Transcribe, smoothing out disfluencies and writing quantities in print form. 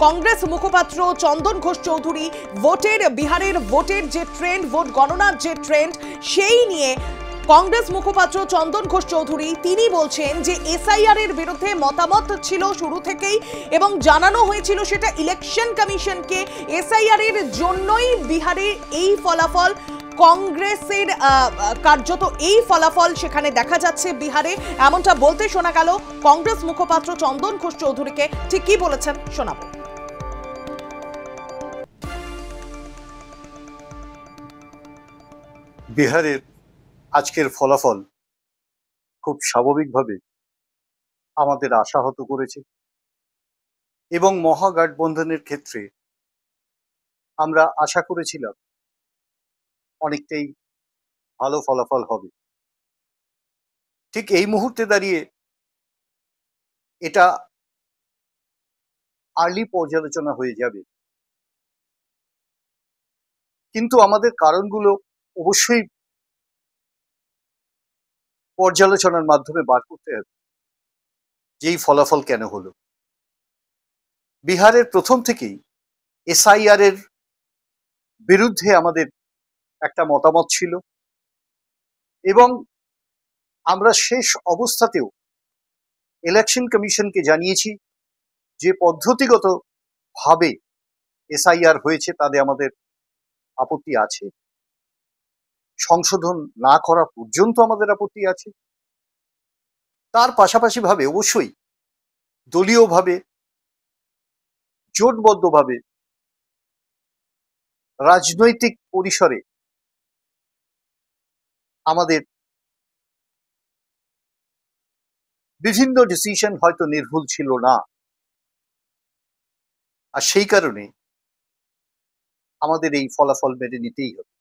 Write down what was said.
কংগ্রেস মুখপাত্র চন্দন ঘোষ চৌধুরী বিহারের ভোটের যে ট্রেন্ড, ভোট গণনার যে ট্রেন্ড, সেই নিয়ে কংগ্রেস মুখপাত্র চন্দন ঘোষ চৌধুরী তিনি বলছেন যে এসআইআর এর বিরুদ্ধে মতামত ছিল শুরু থেকেই এবং জানানো হয়েছিল সেটা ইলেকশন কমিশনকে। এসআইআর এর জন্যই বিহারে এই ফলাফল, কংগ্রেসের কার্যত এই ফলাফল সেখানে দেখা যাচ্ছে বিহারে, এমনটা বলতে শোনা গেল কংগ্রেস মুখপাত্র চন্দন ঘোষ চৌধুরীকে। ঠিক কি বলেছেন শোনাবো। বিহারের আজকের ফলাফল খুব স্বাভাবিকভাবে আমাদের আশাহত করেছে এবং মহাগঠবন্ধনের ক্ষেত্রে আমরা আশা করেছিলাম অনেকটাই ভালো ফলাফল হবে। ঠিক এই মুহূর্তে দাঁড়িয়ে এটা আর্লি পর্যালোচনা হয়ে যাবে, কিন্তু আমাদের কারণগুলো অবশ্যই পর্যালোচনার মাধ্যমে বার করতে হবে যেই ফলাফল কেন হলো। বিহারের প্রথম থেকেই এসআইআর এর বিরুদ্ধে আমাদের একটা মতামত ছিল এবং আমরা শেষ অবস্থাতেও ইলেকশন কমিশনকে জানিয়েছি যে পদ্ধতিগত ভাবে এসআইআর হয়েছে তাতে আমাদের আপত্তি আছে, সংশোধন না করা পর্যন্ত আমাদের আপত্তি আছে। তার পাশাপাশি ভাবে অবশ্যই দলীয়ভাবে জোটবদ্ধভাবে রাজনৈতিক পরিসরে আমাদের বিভিন্ন ডিসিশন হয়তো নির্ভুল ছিল না, আর সেই কারণে আমাদের এই ফলাফল মেনে নিতেই হবে।